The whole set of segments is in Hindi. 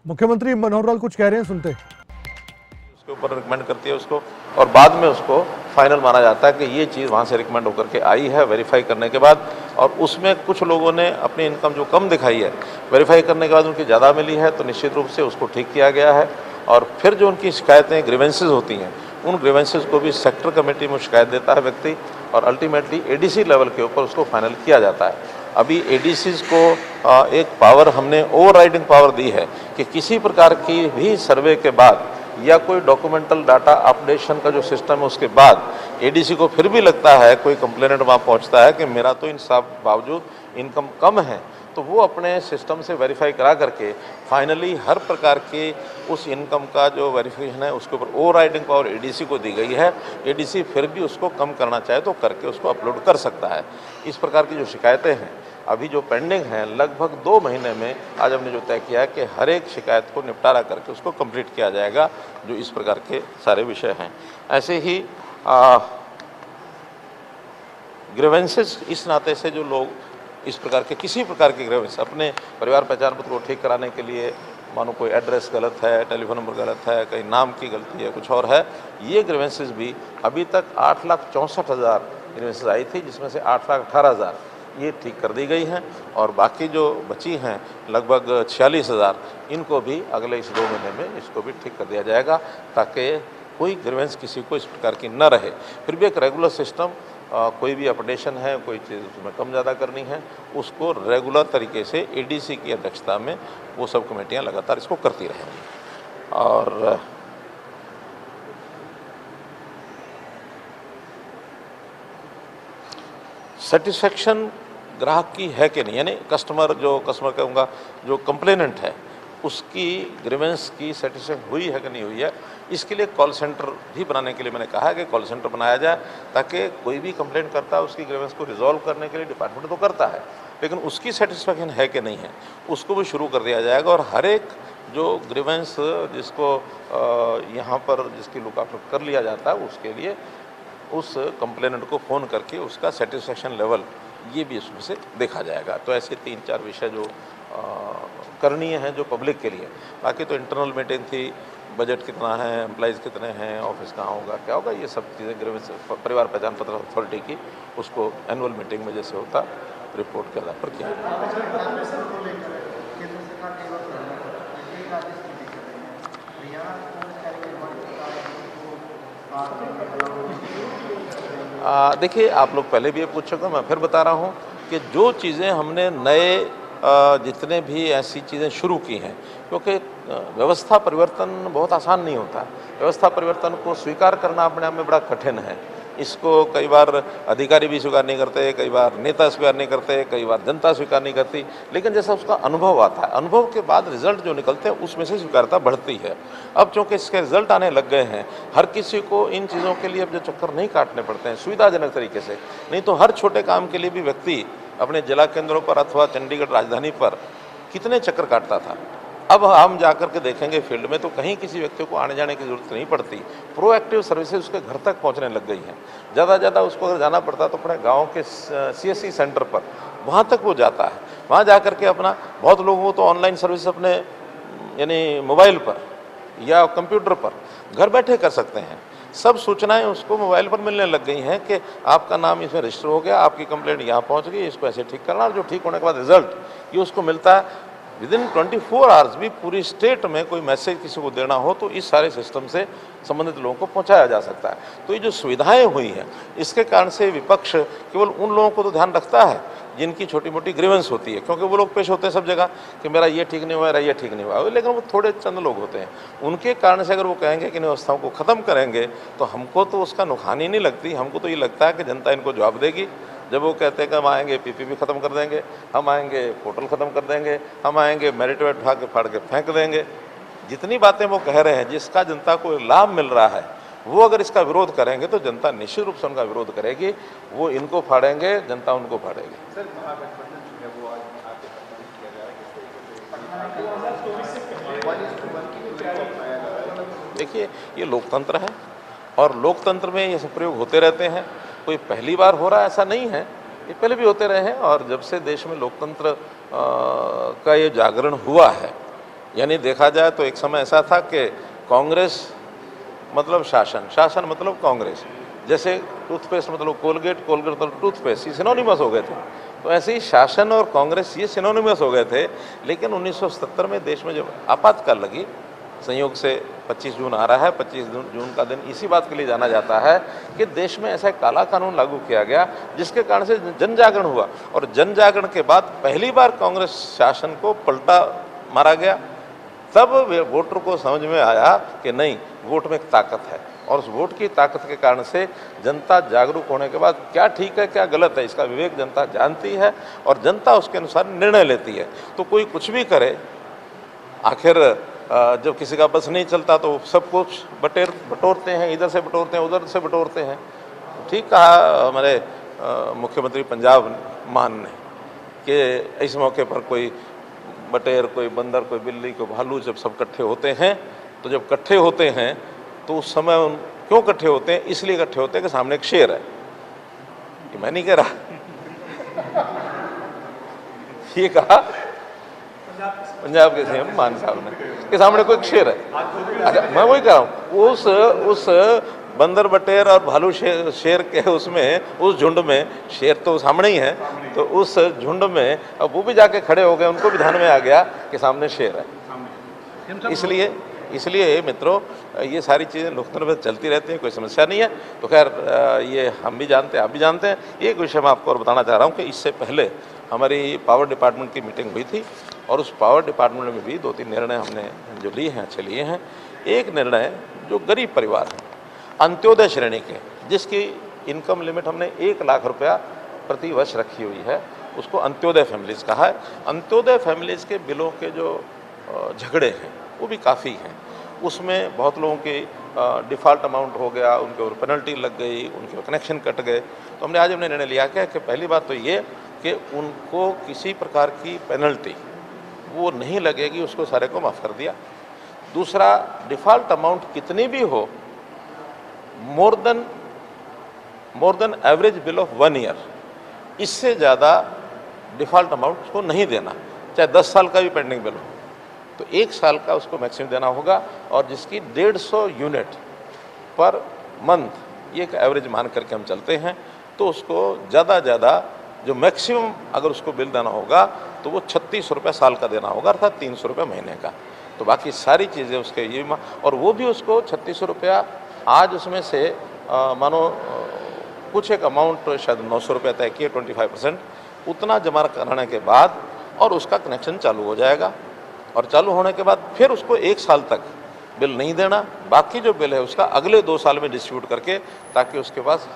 मुख्यमंत्री मनोहर लाल कुछ कह रहे हैं, सुनते। उसके ऊपर रिकमेंड करती है उसको, और बाद में उसको फाइनल माना जाता है कि ये चीज़ वहाँ से रिकमेंड होकर के आई है वेरीफाई करने के बाद। और उसमें कुछ लोगों ने अपनी इनकम जो कम दिखाई है, वेरीफाई करने के बाद उनकी ज़्यादा मिली है, तो निश्चित रूप से उसको ठीक किया गया है। और फिर जो उनकी शिकायतें ग्रीवेंसेस होती हैं, उन ग्रीवेंसेस को भी सेक्टर कमेटी में शिकायत देता है व्यक्ति, और अल्टीमेटली एडीसी लेवल के ऊपर उसको फाइनल किया जाता है। अभी एडीसीज को एक पावर हमने ओवरराइडिंग पावर दी है कि किसी प्रकार की भी सर्वे के बाद या कोई डॉक्यूमेंटल डाटा अपडेशन का जो सिस्टम है उसके बाद एडीसी को फिर भी लगता है, कोई कंप्लेनेंट वहाँ पहुँचता है कि मेरा तो इन सब बावजूद इनकम कम है, तो वो अपने सिस्टम से वेरीफाई करा करके फाइनली हर प्रकार की उस इनकम का जो वेरिफिकेशन है उसके ऊपर ओवरराइडिंग पावर एडीसी को दी गई है। एडीसी फिर भी उसको कम करना चाहे तो करके उसको अपलोड कर सकता है। इस प्रकार की जो शिकायतें हैं अभी जो पेंडिंग हैं, लगभग 2 महीने में आज हमने जो तय किया है कि हर एक शिकायत को निपटारा करके उसको कंप्लीट किया जाएगा, जो इस प्रकार के सारे विषय हैं। ऐसे ही ग्रीवेंसेस इस नाते से जो लोग इस प्रकार के किसी प्रकार के ग्रीवेंस अपने परिवार पहचान पत्र को ठीक कराने के लिए, मानो कोई एड्रेस गलत है, टेलीफोन नंबर गलत है, कहीं नाम की गलती है, कुछ और है, ये ग्रीवेंसेस भी अभी तक 8,64,000 ग्रीवेंसेस आई थी, जिसमें से 8,18,000 ये ठीक कर दी गई हैं, और बाकी जो बची हैं लगभग 46,000, इनको भी अगले इस 2 महीने में इसको भी ठीक कर दिया जाएगा, ताकि कोई ग्रीवेंस किसी को इस प्रकार की न रहे। फिर भी एक रेगुलर सिस्टम, कोई भी अपडेशन है, कोई चीज़ उसमें कम ज़्यादा करनी है, उसको रेगुलर तरीके से एडीसी की अध्यक्षता में वो सब कमेटियां लगातार इसको करती रहेंगी। और सेटिस्फेक्शन ग्राहक की है कि नहीं, यानी कस्टमर कहूँगा जो कंप्लेनेंट है उसकी ग्रीवेंस की सेटिस्फेक्शन हुई है कि नहीं हुई है, इसके लिए कॉल सेंटर भी बनाने के लिए मैंने कहा है कि कॉल सेंटर बनाया जाए, ताकि कोई भी कंप्लेंट करता है उसकी ग्रीवेंस को रिजॉल्व करने के लिए डिपार्टमेंट तो करता है, लेकिन उसकी सेटिस्फेक्शन है कि नहीं है उसको भी शुरू कर दिया जाएगा। और हर एक जो ग्रीवेंस जिसको यहाँ पर जिसकी लुकआउट कर लिया जाता है उसके लिए उस कंप्लेनेंट को फ़ोन करके उसका सेटिस्फेक्शन लेवल ये भी इसमें से देखा जाएगा। तो ऐसे 3-4 विषय जो करणीय हैं जो पब्लिक के लिए। बाकी तो इंटरनल मीटिंग थी, बजट कितना है, एम्प्लॉइज़ कितने हैं, ऑफिस कहाँ होगा, क्या होगा, ये सब चीज़ें ग्रीवेंस परिवार पहचान पत्र अथॉरिटी की उसको एनुअल मीटिंग में जैसे होता रिपोर्ट के आधार पर किया। देखिए, आप लोग पहले भी ये पूछ चुके, मैं फिर बता रहा हूँ कि जो चीज़ें हमने नए जितने भी ऐसी चीज़ें शुरू की हैं, क्योंकि व्यवस्था परिवर्तन बहुत आसान नहीं होता। व्यवस्था परिवर्तन को स्वीकार करना अपने आप में बड़ा कठिन है। इसको कई बार अधिकारी भी स्वीकार नहीं करते, कई बार नेता स्वीकार नहीं करते, कई बार जनता स्वीकार नहीं करती, लेकिन जैसा उसका अनुभव आता है, अनुभव के बाद रिजल्ट जो निकलते हैं उसमें से स्वीकारता बढ़ती है। अब चूँकि इसके रिजल्ट आने लग गए हैं, हर किसी को इन चीज़ों के लिए अब जो चक्कर नहीं काटने पड़ते हैं सुविधाजनक तरीके से, नहीं तो हर छोटे काम के लिए भी व्यक्ति अपने जिला केंद्रों पर अथवा चंडीगढ़ राजधानी पर कितने चक्कर काटता था। अब हम जाकर के देखेंगे फील्ड में तो कहीं किसी व्यक्ति को आने जाने की ज़रूरत नहीं पड़ती। प्रोएक्टिव सर्विसेज उसके घर तक पहुंचने लग गई हैं। ज़्यादा ज़्यादा उसको अगर जाना पड़ता तो अपने गांव के सीएससी सेंटर पर वहां तक वो जाता है। वहां जाकर के अपना, बहुत लोगों को तो ऑनलाइन सर्विस अपने यानी मोबाइल पर या कंप्यूटर पर घर बैठे कर सकते हैं। सब सूचनाएं उसको मोबाइल पर मिलने लग गई हैं कि आपका नाम इसमें रजिस्टर हो गया, आपकी कंप्लेंट यहाँ पहुँच गई, इसको ऐसे ठीक करना, और जो ठीक होने के बाद रिजल्ट ये उसको मिलता है। विदिन 24 आवर्स भी पूरी स्टेट में कोई मैसेज किसी को देना हो तो इस सारे सिस्टम से संबंधित लोगों को पहुंचाया जा सकता है। तो ये जो सुविधाएं हुई हैं, इसके कारण से विपक्ष केवल उन लोगों को तो ध्यान रखता है जिनकी छोटी मोटी ग्रीवेंस होती है, क्योंकि वो लोग पेश होते हैं सब जगह कि मेरा ये ठीक नहीं हुआ, मेरा ये ठीक नहीं हुआ, लेकिन वो थोड़े चंद लोग होते हैं। उनके कारण से अगर वो कहेंगे कि इन व्यवस्थाओं को ख़त्म करेंगे तो हमको तो उसका नुकसानी नहीं लगती, हमको तो ये लगता है कि जनता इनको जवाब देगी। जब वो कहते हैं कि हम आएंगे पीपीपी ख़त्म कर देंगे, हम आएंगे पोर्टल ख़त्म कर देंगे, हम आएंगे मेरिट वेट उठा के फाड़ के फेंक देंगे, जितनी बातें वो कह रहे हैं जिसका जनता को लाभ मिल रहा है, वो अगर इसका विरोध करेंगे तो जनता निश्चित रूप से उनका विरोध करेगी। वो इनको फाड़ेंगे, जनता उनको फाड़ेगी। देखिए, ये लोकतंत्र है और लोकतंत्र में ये सब प्रयोग होते रहते हैं। कोई पहली बार हो रहा है ऐसा नहीं है, ये पहले भी होते रहे हैं। और जब से देश में लोकतंत्र का ये जागरण हुआ है, यानी देखा जाए तो एक समय ऐसा था कि कांग्रेस मतलब शासन, शासन मतलब कांग्रेस। जैसे टूथपेस्ट मतलब कोलगेट, कोलगेट मतलब टूथपेस्ट, ये सिनोनिमस हो गए थे। तो ऐसे ही शासन और कांग्रेस ये सिनोनिमस हो गए थे। लेकिन 1977 में देश में जब आपातकाल लगी, संयोग से 25 जून आ रहा है, 25 जून का दिन इसी बात के लिए जाना जाता है कि देश में ऐसा काला कानून लागू किया गया जिसके कारण से जन जागरण हुआ। और जन जागरण के बाद पहली बार कांग्रेस शासन को पलटा मारा गया। तब वोटर को समझ में आया कि नहीं, वोट में एक ताकत है, और उस वोट की ताकत के कारण से जनता जागरूक होने के बाद क्या ठीक है क्या गलत है इसका विवेक जनता जानती है और जनता उसके अनुसार निर्णय लेती है। तो कोई कुछ भी करे, आखिर जब किसी का बस नहीं चलता तो सब कुछ बटोरते हैं, इधर से बटोरते हैं, उधर से बटोरते हैं। ठीक कहा हमारे मुख्यमंत्री पंजाब मान ने कि इस मौके पर कोई बटेर, कोई बंदर, कोई बिल्ली, कोई भालू जब सब इकट्ठे होते हैं, तो जब इकट्ठे होते हैं तो उस समय क्यों इकट्ठे होते हैं? इसलिए इकट्ठे होते हैं कि सामने एक शेर है। ये मैं नहीं कह रहा, ये कहा पंजाब के सीएम मान साहब ने कि सामने कोई शेर है। अच्छा, मैं वही कह रहा हूँ, उस बंदर, बटेर और भालू शेर के उसमें, उस झुंड में, शेर तो सामने ही है, तो उस झुंड में अब वो भी जाके खड़े हो गए, उनको भी ध्यान में आ गया कि सामने शेर है। इसलिए मित्रों, ये सारी चीज़ें लोकतंत्र में चलती रहती हैं, कोई समस्या नहीं है। तो खैर ये हम भी जानते हैं, आप भी जानते हैं। एक विषय मैं आपको और बताना चाह रहा हूँ कि इससे पहले हमारी पावर डिपार्टमेंट की मीटिंग हुई थी, और उस पावर डिपार्टमेंट में भी 2-3 निर्णय हमने जो लिए हैं, अच्छे लिए हैं। एक निर्णय जो गरीब परिवार हैं, अंत्योदय श्रेणी के, जिसकी इनकम लिमिट हमने 1 लाख रुपया प्रति वर्ष रखी हुई है, उसको अंत्योदय फैमिलीज़ कहा है। अंत्योदय फैमिलीज़ के बिलों के जो झगड़े हैं वो भी काफ़ी हैं। उसमें बहुत लोगों की डिफ़ॉल्ट अमाउंट हो गया, उनके ऊपर पेनल्टी लग गई, उनके कनेक्शन कट गए। तो हमने निर्णय लिया कि पहली बात तो ये कि उनको किसी प्रकार की पेनल्टी वो नहीं लगेगी, उसको सारे को माफ़ कर दिया। दूसरा, डिफ़ॉल्ट अमाउंट कितनी भी हो, more than average bill of 1 year, इससे ज़्यादा डिफ़ॉल्ट अमाउंट को नहीं देना, चाहे 10 साल का भी पेंडिंग बिल हो, तो 1 साल का उसको मैक्सिमम देना होगा। और जिसकी 150 यूनिट पर मंथ, ये एक एवरेज मान करके हम चलते हैं, तो उसको ज़्यादा जो मैक्सिमम अगर उसको बिल देना होगा तो वो 36 रुपये साल का देना होगा, अर्थात 300 रुपये महीने का। तो बाकी सारी चीज़ें उसके ये, और वो भी उसको 3600 रुपया, आज उसमें से मानो कुछ एक अमाउंट शायद 900 रुपये तय किए, 25%, उतना जमा कराने के बाद और उसका कनेक्शन चालू हो जाएगा। और चालू होने के बाद फिर उसको 1 साल तक बिल नहीं देना, बाकी जो बिल है उसका अगले 2 साल में डिस्ट्रीब्यूट करके, ताकि उसके पास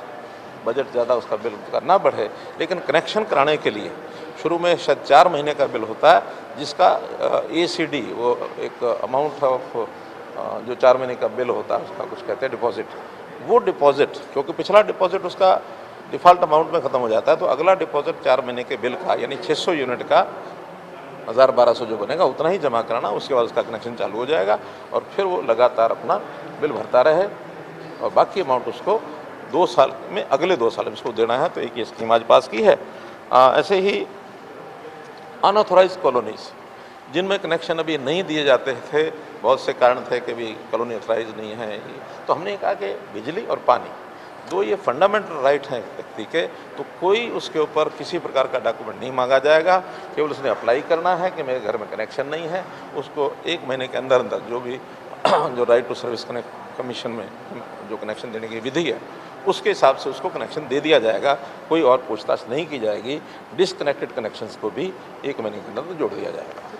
बजट ज़्यादा उसका बिल ना बढ़े। लेकिन कनेक्शन कराने के लिए शुरू में शायद 4 महीने का बिल होता है, जिसका ACD, वो एक अमाउंट ऑफ जो 4 महीने का बिल होता है, उसका कुछ कहते हैं डिपॉजिट। वो डिपॉजिट, क्योंकि पिछला डिपॉजिट उसका डिफ़ॉल्ट अमाउंट में ख़त्म हो जाता है, तो अगला डिपॉजिट 4 महीने के बिल का, यानी 600 यूनिट का 1000-1200 जो बनेगा उतना ही जमा कराना। उसके बाद उसका कनेक्शन चालू हो जाएगा और फिर वो लगातार अपना बिल भरता रहे, और बाकी अमाउंट उसको 2 साल में, अगले 2 साल में उसको देना है। तो एक ये स्कीम आज पास की है। ऐसे ही अनऑथोराइज कॉलोनीज़, जिनमें कनेक्शन अभी नहीं दिए जाते थे, बहुत से कारण थे कि भी कॉलोनी ऑथराइज नहीं है, तो हमने कहा कि बिजली और पानी, 2 ये फंडामेंटल राइट हैं व्यक्ति के, तो कोई उसके ऊपर किसी प्रकार का डॉक्यूमेंट नहीं मांगा जाएगा। केवल उसने अप्लाई करना है कि मेरे घर में कनेक्शन नहीं है, उसको 1 महीने के अंदर अंदर जो भी जो राइट टू सर्विस कमीशन में जो कनेक्शन देने की विधि है, उसके हिसाब से उसको कनेक्शन दे दिया जाएगा। कोई और पूछताछ नहीं की जाएगी। डिसकनेक्टेड कनेक्शंस को भी 1 महीने के अंदर जोड़ दिया जाएगा।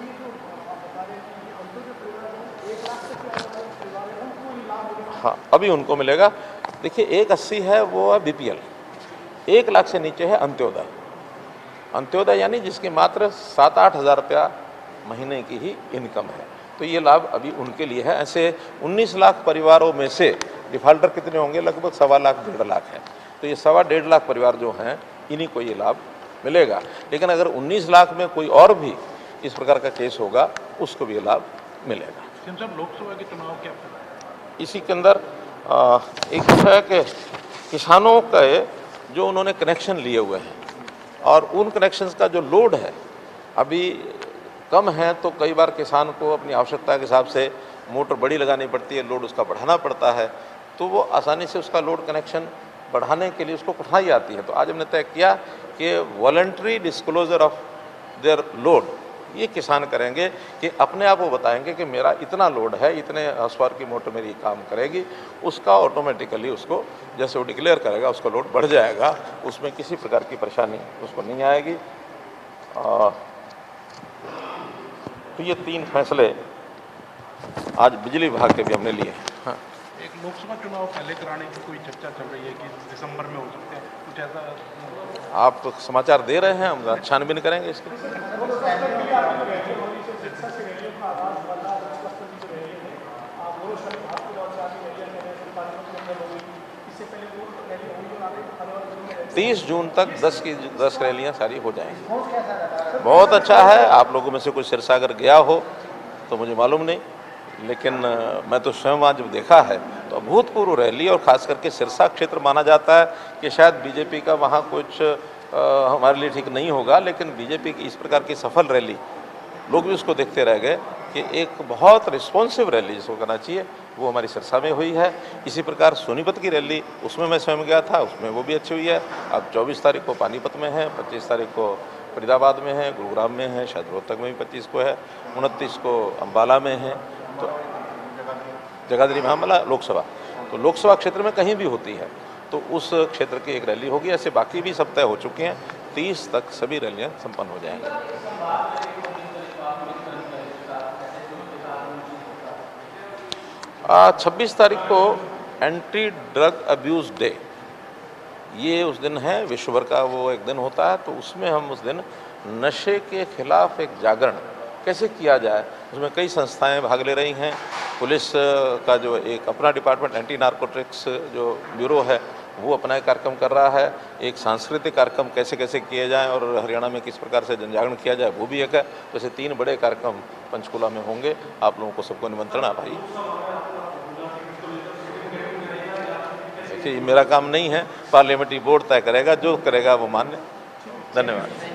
हाँ, अभी उनको मिलेगा। देखिए, 180 है वो है BPL, 1 लाख से नीचे है अंत्योदय। अंत्योदय यानी जिसकी मात्र 7-8 हज़ार रुपया महीने की ही इनकम है, तो ये लाभ अभी उनके लिए है। ऐसे 19 लाख परिवारों में से डिफाल्टर कितने होंगे? लगभग 1.25 लाख 1.5 लाख है। तो ये 1.25 लाख परिवार जो हैं, इन्हीं को ये लाभ मिलेगा। लेकिन अगर 19 लाख में कोई और भी इस प्रकार का केस होगा, उसको भी ये लाभ मिलेगा। लोकसभा के चुनाव क्या इसी के अंदर एक है कि किसानों के जो उन्होंने कनेक्शन लिए हुए हैं और उन कनेक्शंस का जो लोड है, अभी कम हैं तो कई बार किसान को अपनी आवश्यकता के हिसाब से मोटर बड़ी लगानी पड़ती है, लोड उसका बढ़ाना पड़ता है, तो वो आसानी से उसका लोड कनेक्शन बढ़ाने के लिए उसको कठिनाई आती है। तो आज हमने तय किया कि voluntary disclosure of their load ये किसान करेंगे कि अपने आप वो बताएंगे कि मेरा इतना लोड है, इतने हॉर्स पावर की मोटर मेरी काम करेगी, उसका ऑटोमेटिकली उसको जैसे वो डिक्लेयर करेगा उसका लोड बढ़ जाएगा, उसमें किसी प्रकार की परेशानी उसको नहीं आएगी। तो ये 3 फैसले आज बिजली विभाग के भी हमने लिए। हाँ, एक लोकसभा चुनाव पहले कराने की कोई चर्चा चल रही है कि दिसंबर में हो सकते हैं, कुछ ऐसा आप समाचार दे रहे हैं, हम छानबीन करेंगे इसके। तीस जून तक 10 रैलियां सारी हो जाएंगी। बहुत अच्छा है। आप लोगों में से कोई सिरसा अगर गया हो तो मुझे मालूम नहीं, लेकिन मैं तो स्वयं आज जब देखा है तो अभूतपूर्व रैली, और ख़ास करके सिरसा क्षेत्र माना जाता है कि शायद बीजेपी का वहाँ कुछ हमारे लिए ठीक नहीं होगा, लेकिन बीजेपी की इस प्रकार की सफल रैली लोग भी उसको देखते रह गए कि एक बहुत रिस्पॉन्सिव रैली जिसको करना चाहिए वो हमारी सिरसा में हुई है। इसी प्रकार सोनीपत की रैली, उसमें मैं स्वयं गया था, उसमें वो भी अच्छी हुई है। अब 24 तारीख को पानीपत में है, 25 तारीख को फरीदाबाद में है, गुरुग्राम में है, शायद रोहतक में भी 25 को है, 29 को अम्बाला में है, तो जगाधरी में अम्बाला लोकसभा, तो लोकसभा क्षेत्र में कहीं भी होती है तो उस क्षेत्र की एक रैली होगी। ऐसे बाकी भी सब तय हो चुके हैं। 30 तक सभी रैलियां संपन्न हो जाएंगी। 26 तारीख को एंटी ड्रग अब्यूज डे, ये उस दिन है, विश्व भर का वो एक दिन होता है, तो उसमें हम उस दिन नशे के खिलाफ एक जागरण कैसे किया जाए, उसमें कई संस्थाएं भाग ले रही हैं। पुलिस का जो एक अपना डिपार्टमेंट एंटी नारकोटिक्स जो ब्यूरो है वो अपना एक कार्यक्रम कर रहा है। एक सांस्कृतिक कार्यक्रम कैसे कैसे किए जाएं और हरियाणा में किस प्रकार से जनजागरण किया जाए वो भी एक है। तो ऐसे 3 बड़े कार्यक्रम पंचकुला में होंगे। आप लोगों को सबको निमंत्रण है भाई। देखिए, मेरा काम नहीं है, पार्लियामेंट्री बोर्ड तय करेगा, जो करेगा वो मान्य। धन्यवाद।